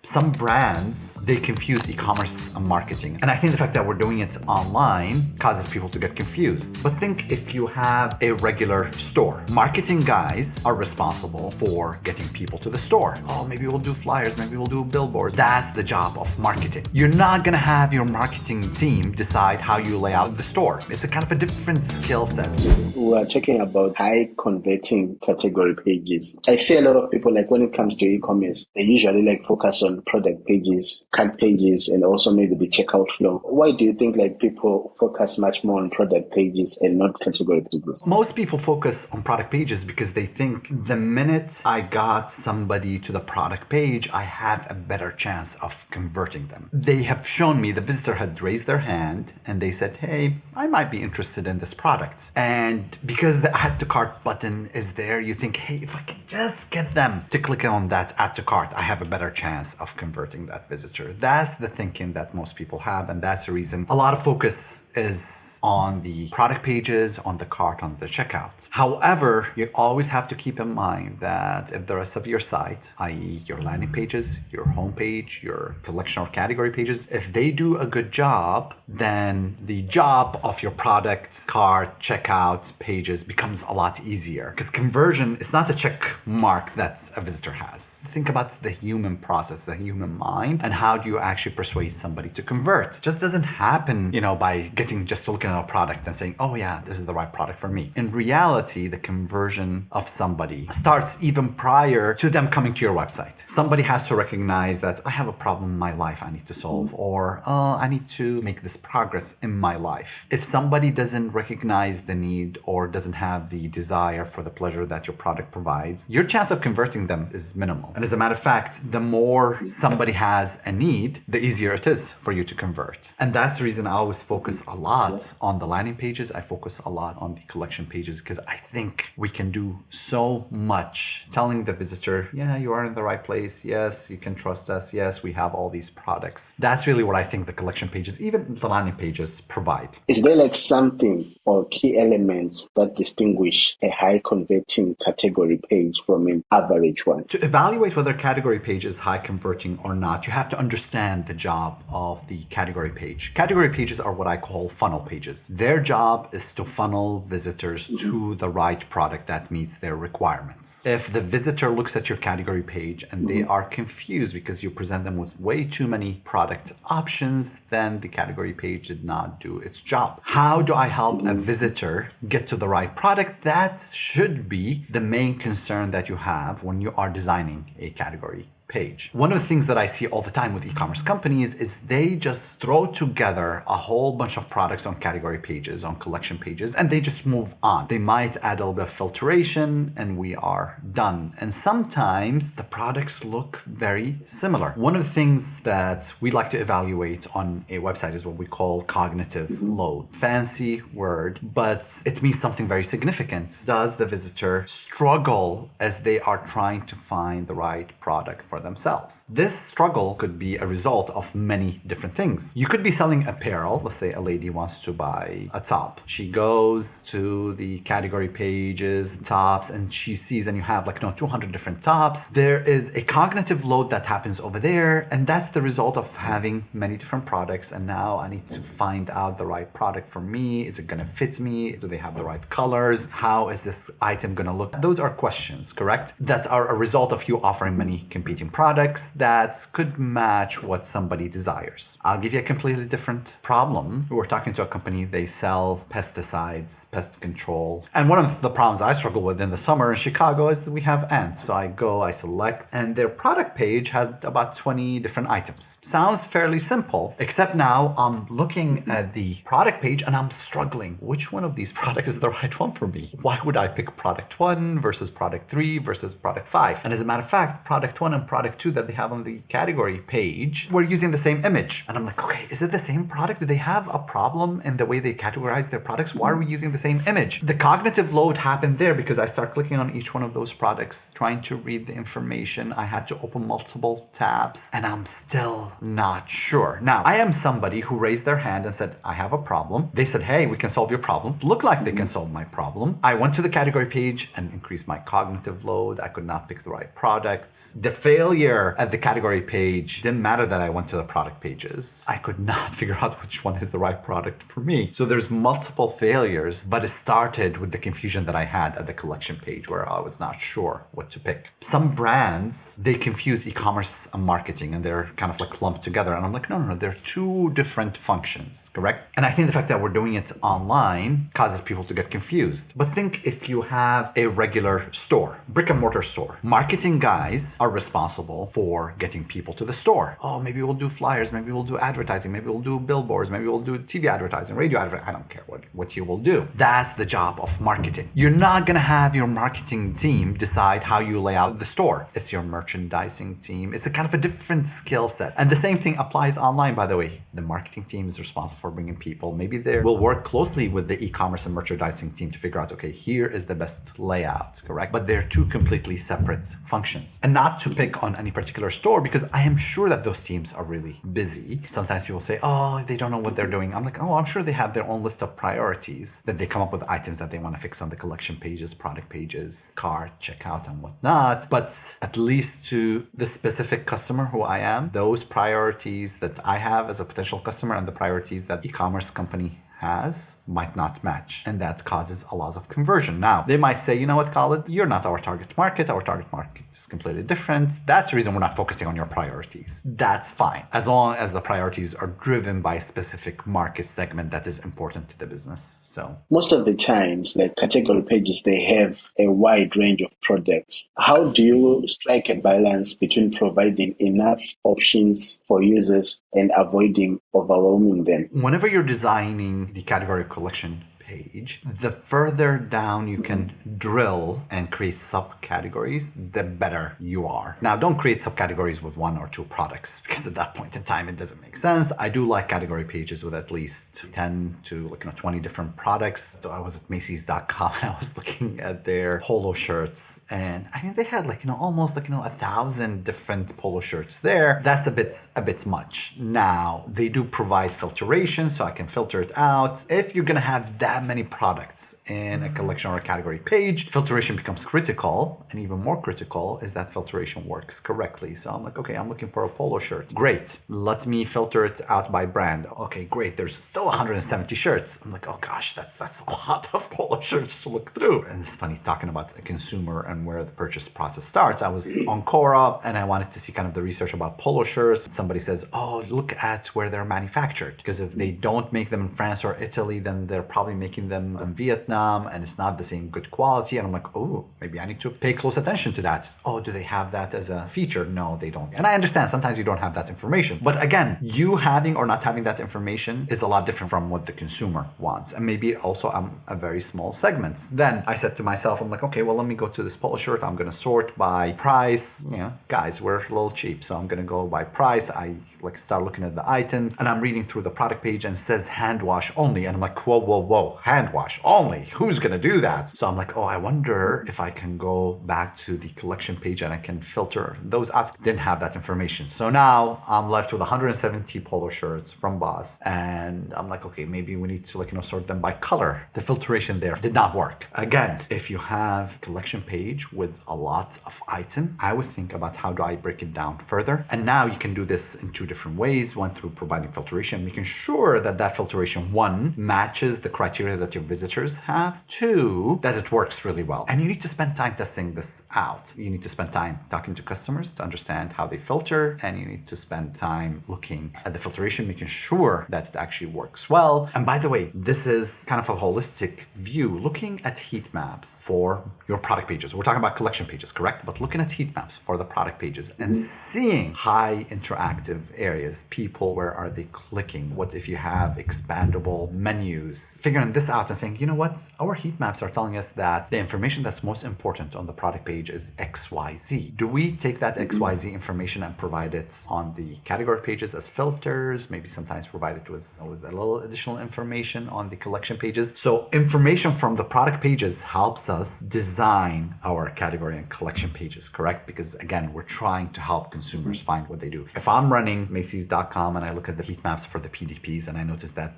Some brands, they confuse e-commerce and marketing. And I think the fact that we're doing it online causes people to get confused. But think if you have a regular store. Marketing guys are responsible for getting people to the store. Oh, maybe we'll do flyers, maybe we'll do billboards. That's the job of marketing. You're not gonna have your marketing team decide how you lay out the store. It's a kind of a different skill set. We are talking about high converting category pages. I see a lot of people, like when it comes to e-commerce, they usually like focus on product pages, cart pages, and also maybe the checkout flow. Why do you think like people focus much more on product pages and not category pages? Most people focus on product pages because they think the minute I got somebody to the product page, I have a better chance of converting them. They have shown me the visitor had raised their hand and they said, hey, I might be interested in this product. And because the add to cart button is there, you think, hey, if I can just get them to click on that add to cart, I have a better chance of converting that visitor. That's the thinking that most people have. And that's the reason a lot of focus is on the product pages, on the cart, on the checkout. However, you always have to keep in mind that if the rest of your site, i.e. your landing pages, your homepage, your collection or category pages, if they do a good job, then the job of your product, cart, checkout pages becomes a lot easier. Because conversion is not a check mark that a visitor has. Think about the human process, the human mind, and how do you actually persuade somebody to convert. It just doesn't happen, by getting just looking at a product and saying, oh yeah, this is the right product for me. In reality, the conversion of somebody starts even prior to them coming to your website. Somebody has to recognize that I have a problem in my life I need to solve, or I need to make this progress in my life. If somebody doesn't recognize the need or doesn't have the desire for the pleasure that your product provides, your chance of converting them is minimal. And as a matter of fact, the more somebody has a need, the easier it is for you to convert. And that's the reason I always focus a lot on the landing pages. I focus a lot on the collection pages because I think we can do so much telling the visitor, yeah, you are in the right place. Yes, you can trust us. Yes, we have all these products. That's really what I think the collection pages, even the landing pages, provide. Is there like something or key elements that distinguish a high converting category page from an average one? To evaluate whether a category page is high converting or not, you have to understand the job of the category page. Category pages are what I call funnel pages. Their job is to funnel visitors to the right product that meets their requirements. If the visitor looks at your category page and they are confused because you present them with way too many product options, then the category page did not do its job. How do I help a visitor get to the right product? That should be the main concern that you have when you are designing a category page. One of the things that I see all the time with e-commerce companies is they just throw together a whole bunch of products on category pages, on collection pages, and they just move on. They might add a little bit of filtration and we are done. And sometimes the products look very similar. One of the things that we like to evaluate on a website is what we call cognitive load. Fancy word, but it means something very significant. Does the visitor struggle as they are trying to find the right product for themselves? This struggle could be a result of many different things. You could be selling apparel. Let's say a lady wants to buy a top. She goes to the category pages, tops, and she sees, and you have 200 different tops. There is a cognitive load that happens over there, and that's the result of having many different products. And now I need to find out the right product for me. Is it going to fit me? Do they have the right colors? How is this item going to look? Those are questions, correct? That are a result of you offering many competing products that could match what somebody desires. I'll give you a completely different problem. We were talking to a company, they sell pesticides, pest control. And one of the problems I struggle with in the summer in Chicago is that we have ants. So I go, I select, and their product page has about 20 different items. Sounds fairly simple, except now I'm looking at the product page and I'm struggling. Which one of these products is the right one for me? Why would I pick product 1 versus product 3 versus product 5? And as a matter of fact, product 1 and product 2 that they have on the category page, we're using the same image. And I'm like, okay, is it the same product? Do they have a problem in the way they categorize their products? Why are we using the same image? The cognitive load happened there because I start clicking on each one of those products, trying to read the information. I had to open multiple tabs and I'm still not sure. Now, I am somebody who raised their hand and said, I have a problem. They said, hey, we can solve your problem. Look like they can solve my problem. I went to the category page and increased my cognitive load. I could not pick the right products. The failure failure at the category page. Didn't matter that I went to the product pages. I could not figure out which one is the right product for me. So there's multiple failures, but it started with the confusion that I had at the collection page where I was not sure what to pick. Some brands, they confuse e-commerce and marketing and they're kind of like lumped together. And I'm like, no, they're two different functions, correct? And I think the fact that we're doing it online causes people to get confused. But think if you have a regular store, brick and mortar store, marketing guys are responsible for getting people to the store. Oh, maybe we'll do flyers, maybe we'll do advertising, maybe we'll do billboards, maybe we'll do TV advertising, radio advertising. I don't care what you will do. That's the job of marketing. You're not gonna have your marketing team decide how you lay out the store. It's your merchandising team. It's a kind of a different skill set. And the same thing applies online, by the way. The marketing team is responsible for bringing people. Maybe they will work closely with the e-commerce and merchandising team to figure out, okay, here is the best layout, correct? But they're two completely separate functions. And not to pick on any particular store, because I am sure that those teams are really busy. Sometimes people say, oh, they don't know what they're doing. I'm like, oh, I'm sure they have their own list of priorities that they come up with items that they want to fix on the collection pages, product pages, cart, checkout, and whatnot. But at least to the specific customer who I am, those priorities that I have as a potential customer and the priorities that e-commerce company has might not match, and that causes a loss of conversion. Now, they might say, you know what, Khalid, you're not our target market. Our target market is completely different. That's the reason we're not focusing on your priorities. That's fine, as long as the priorities are driven by a specific market segment that is important to the business. So most of the times, like category pages, they have a wide range of products. How do you strike a balance between providing enough options for users and avoiding overwhelming them? Whenever you're designing the category collection page, the further down you can drill and create subcategories, the better you are. Now, don't create subcategories with one or two products, because at that point in time, it doesn't make sense. I do like category pages with at least 10 to 20 different products. So I was at Macy's.com and I was looking at their polo shirts, and I mean, they had almost 1,000 different polo shirts there. That's a bit much. Now, they do provide filtration, so I can filter it out. If you're gonna have that many products in a collection or a category page, filtration becomes critical, and even more critical is that filtration works correctly. So I'm like, okay, I'm looking for a polo shirt. Great. Let me filter it out by brand. Okay, great. There's still 170 shirts. I'm like, oh gosh, that's a lot of polo shirts to look through. And it's funny talking about a consumer and where the purchase process starts. I was on Quora and I wanted to see kind of the research about polo shirts. Somebody says, oh, look at where they're manufactured. Because if they don't make them in France or Italy, then they're probably making them in Vietnam and it's not the same good quality. And I'm like, oh, maybe I need to pay close attention to that. Oh, do they have that as a feature? No, they don't. And I understand sometimes you don't have that information. But again, you having or not having that information is a lot different from what the consumer wants. And maybe also I'm a very small segment. Then I said to myself, I'm like, okay, well, let me go to this polo shirt. I'm going to sort by price. Guys, we're a little cheap. So I'm going to go by price. I start looking at the items and I'm reading through the product page and it says hand wash only. And I'm like, whoa, hand wash only. Who's going to do that? So I'm like, oh, I wonder if I can go back to the collection page and I can filter those out. Didn't have that information. So now I'm left with 170 polo shirts from Boss. And I'm like, okay, maybe we need to sort them by color. The filtration there did not work. Again, if you have a collection page with a lot of items, I would think about how do I break it down further. And now you can do this in two different ways. One, through providing filtration, making sure that filtration, one, matches the criteria that your visitors have. Two, that it works really well. And you need to spend time testing this out. You need to spend time talking to customers to understand how they filter, and you need to spend time looking at the filtration, making sure that it actually works well. And by the way, this is kind of a holistic view, looking at heat maps for your product pages. We're talking about collection pages, correct? But looking at heat maps for the product pages and seeing high interactive areas, people, where are they clicking? What if you have expandable menus? Figuring this out and saying, you know what? Our heat maps are telling us that the information that's most important on the product page is XYZ. Do we take that XYZ information and provide it on the category pages as filters? Maybe sometimes provide it with a little additional information on the collection pages. So information from the product pages helps us design our category and collection pages, correct? Because again, we're trying to help consumers find what they do. If I'm running Macy's.com and I look at the heat maps for the PDPs and I notice that,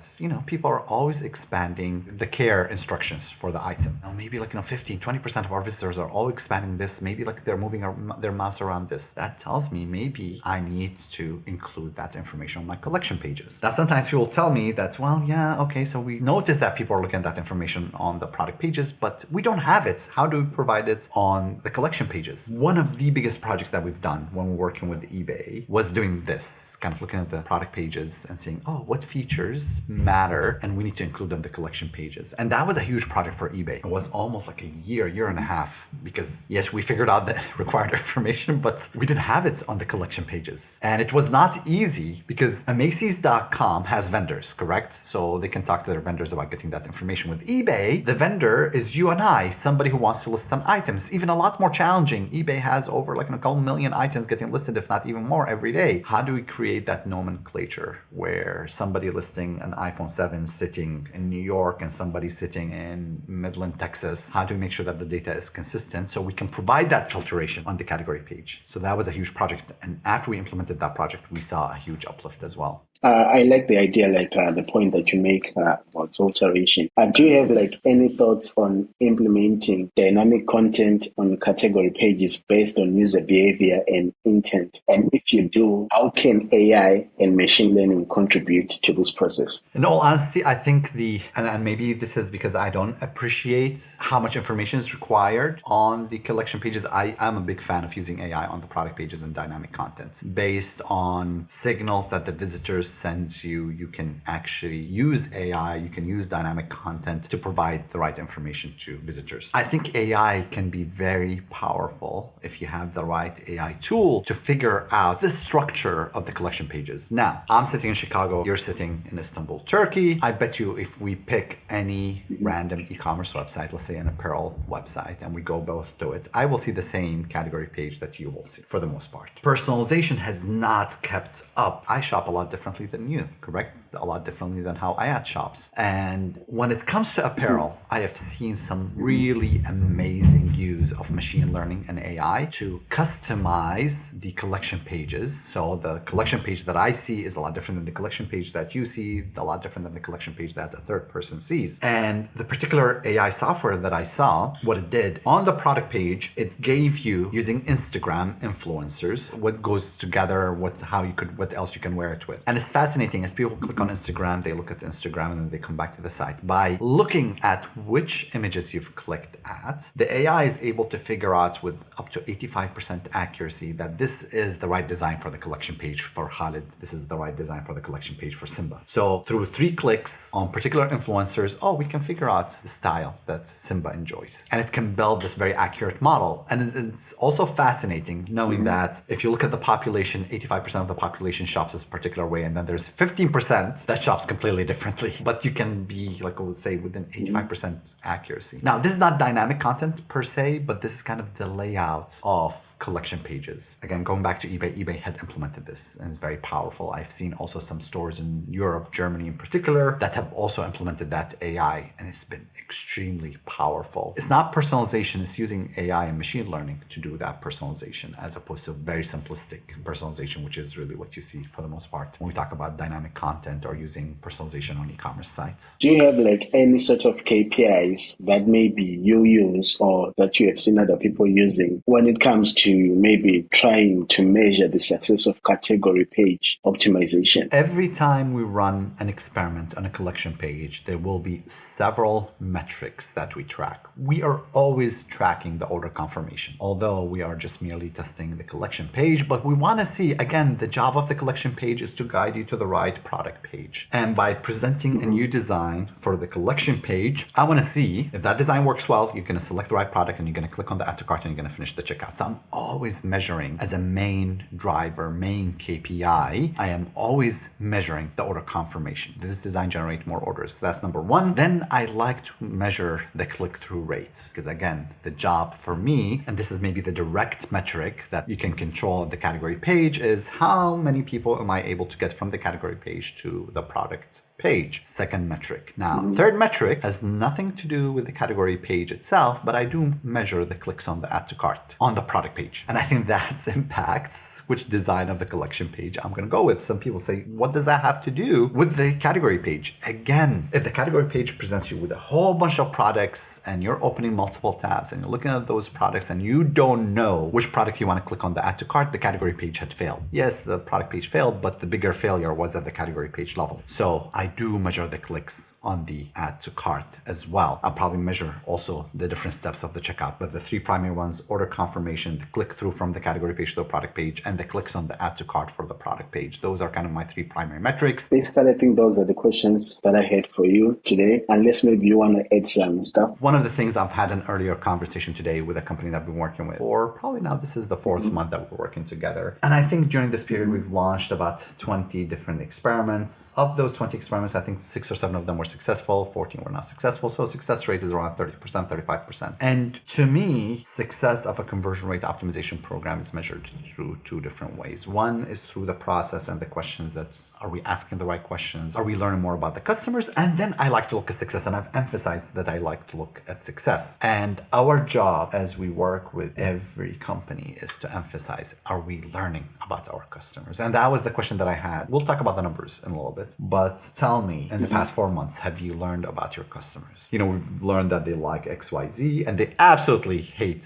people are always expanding providing the care instructions for the item. Now, maybe 15, 20% of our visitors are all expanding this. Maybe they're moving their mouse around this. That tells me maybe I need to include that information on my collection pages. Now, sometimes people tell me that, well, yeah, okay, so we notice that people are looking at that information on the product pages, but we don't have it. How do we provide it on the collection pages? One of the biggest projects that we've done when we're working with eBay was doing this, kind of looking at the product pages and saying, oh, what features matter and we need to include on the collection pages. And that was a huge project for eBay. It was almost like a year and a half, because yes, we figured out the required information, but we didn't have it on the collection pages. And it was not easy because Macy's.com has vendors, correct? So they can talk to their vendors about getting that information. With eBay, the vendor is you and I, somebody who wants to list some items. Even a lot more challenging. eBay has over a couple million items getting listed, if not even more, every day. How do we create that nomenclature where somebody listing an iPhone 7 sitting in New York and somebody sitting in Midland, Texas? How do we make sure that the data is consistent so we can provide that filtration on the category page? So that was a huge project. And after we implemented that project, we saw a huge uplift as well. I like the idea, the point that you make about filtration. Do you have any thoughts on implementing dynamic content on category pages based on user behavior and intent? And if you do, how can AI and machine learning contribute to this process? In all honesty, I think and maybe this is because I don't appreciate how much information is required on the collection pages. I am a big fan of using AI on the product pages and dynamic content based on signals that the visitors send you. You can actually use AI, you can use dynamic content to provide the right information to visitors. I think AI can be very powerful if you have the right AI tool to figure out the structure of the collection pages. Now, I'm sitting in Chicago, you're sitting in Istanbul, Turkey. I bet you if we pick any random e-commerce website, let's say an apparel website, and we go both to it, I will see the same category page that you will see for the most part. Personalization has not kept up. I shop a lot differently than you, correct? A lot differently than how IAD shops. And when it comes to apparel, I have seen some really amazing use of machine learning and AI to customize the collection pages. So the collection page that I see is a lot different than the collection page that you see, a lot different than the collection page that a third person sees. And the particular AI software that I saw, what it did on the product page, it gave you, using Instagram influencers, what goes together, what else you can wear it with. And it's fascinating. As people click on Instagram, they look at Instagram and then they come back to the site. By looking at which images you've clicked at, the AI is able to figure out with up to 85% accuracy that this is the right design for the collection page for Khalid. This is the right design for the collection page for Simba. So through 3 clicks on particular influencers, we can figure out the style that Simba enjoys. And it can build this very accurate model. And it's also fascinating knowing that if you look at the population, 85% of the population shops this particular way, and then there's 15% that shops completely differently. But you can be, I would say, within 85% accuracy. Now, this is not dynamic content per se, but this is kind of the layout of collection pages. Again, going back to eBay had implemented this and it's very powerful. I've seen also some stores in Europe, Germany in particular, that have also implemented that AI, and it's been extremely powerful. It's not personalization, it's using AI and machine learning to do that personalization as opposed to very simplistic personalization, which is really what you see for the most part when we talk about dynamic content or using personalization on e-commerce sites. Do you have any sort of KPIs that maybe you use or that you have seen other people using when it comes to maybe trying to measure the success of category page optimization? Every time we run an experiment on a collection page, there will be several metrics that we track. We are always tracking the order confirmation, although we are just merely testing the collection page. But we want to see, again, the job of the collection page is to guide you to the right product page. And by presenting a new design for the collection page, I want to see if that design works well, you're going to select the right product and you're going to click on the add to cart and you're going to finish the checkout. So I'm always measuring as a main driver, main KPI. I am always measuring the order confirmation. Does this design generate more orders? So that's number one. Then I like to measure the click-through rates because again, the job for me, and this is maybe the direct metric that you can control at the category page, is how many people am I able to get from the category page to the product page. Second metric. Now, third metric has nothing to do with the category page itself, but I do measure the clicks on the add to cart on the product page. page. And I think that impacts which design of the collection page I'm going to go with. Some people say, what does that have to do with the category page? Again, if the category page presents you with a whole bunch of products and you're opening multiple tabs and you're looking at those products and you don't know which product you want to click on the add to cart, the category page had failed. Yes, the product page failed, but the bigger failure was at the category page level. So I do measure the clicks on the add to cart as well. I'll probably measure also the different steps of the checkout, but the three primary ones: order confirmation, the click through from the category page to the product page, and the clicks on the add to cart for the product page. Those are kind of my three primary metrics. Basically, I think those are the questions that I had for you today. Unless maybe you want to add some stuff. One of the things I've had an earlier conversation today with a company that I've been working with for probably now this is the fourth month that we're working together. And I think during this period, we've launched about 20 different experiments. Of those 20 experiments, I think 6 or 7 of them were successful, 14 were not successful. So success rate is around 30%, 35%. And to me, success of a conversion rate optimization program is measured through two different ways. One is through the process and the questions are we asking the right questions? Are we learning more about the customers? And then I like to look at success, and I've emphasized that I like to look at success. And our job as we work with every company is to emphasize, are we learning about our customers? And that was the question that I had. We'll talk about the numbers in a little bit, but tell me, in the past 4 months, have you learned about your customers? We've learned that they like XYZ and they absolutely hate,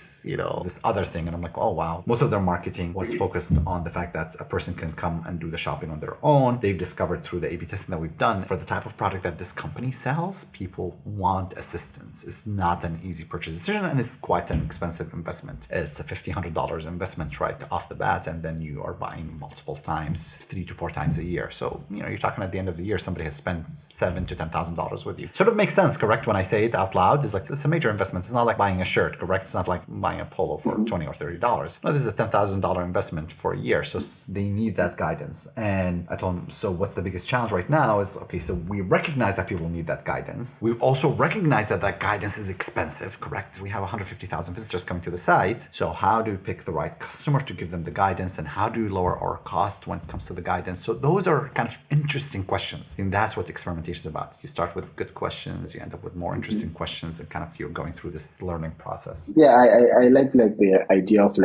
this other thing. And I'm like, oh, wow. Most of their marketing was focused on the fact that a person can come and do the shopping on their own. They've discovered through the A/B testing that we've done, for the type of product that this company sells, people want assistance. It's not an easy purchase decision, and it's quite an expensive investment. It's a $1,500 investment right off the bat, and then you are buying multiple times, 3 to 4 times a year. So, you're talking at the end of the year, somebody has spent $7,000 to $10,000 with you. Sort of makes sense, correct? When I say it out loud, it's a major investment. It's not like buying a shirt, correct? It's not like buying a polo for $20 or $30. No, this is a $10,000 investment for a year. So they need that guidance. And I told them, so what's the biggest challenge right now is, okay, so we recognize that people need that guidance. We also recognize that guidance is expensive, correct? We have 150,000 visitors coming to the site. So how do we pick the right customer to give them the guidance, and how do we lower our cost when it comes to the guidance? So those are kind of interesting questions. And that's what experimentation is about. You start with good questions, you end up with more interesting questions, and kind of you're going through this learning process. Yeah, I like the idea of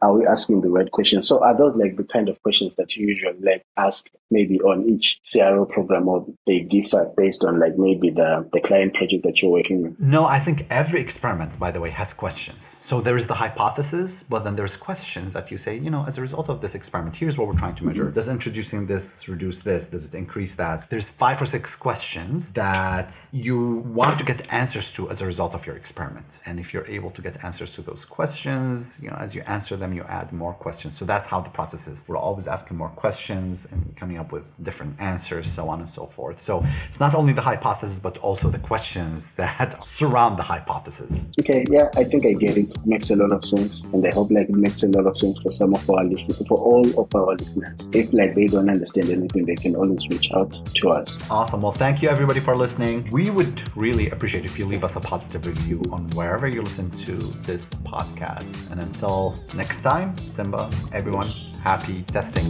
are we asking the right questions? So are those the kind of questions that you usually ask maybe on each CRO program, or they differ based on maybe the client project that you're working with? No, I think every experiment, by the way, has questions. So there is the hypothesis, but then there's questions that you say, as a result of this experiment, here's what we're trying to measure. Does introducing this reduce this? Does it increase that? There's 5 or 6 questions that you want to get answers to as a result of your experiment. And if you're able to get answers to those questions, as you answer them, you add more questions. So that's how the process is. We're always asking more questions and coming up with different answers, so on and so forth. So it's not only the hypothesis, but also the questions that surround the hypothesis. Okay, yeah, I think I get it. Makes a lot of sense. And I hope it makes a lot of sense for some of our listeners, for all of our listeners. If they don't understand anything, they can always reach out to us. Awesome. Well, thank you everybody for listening. We would really appreciate if you leave us a positive review on wherever you listen to this podcast. And until next time, Simba, everyone, happy testing.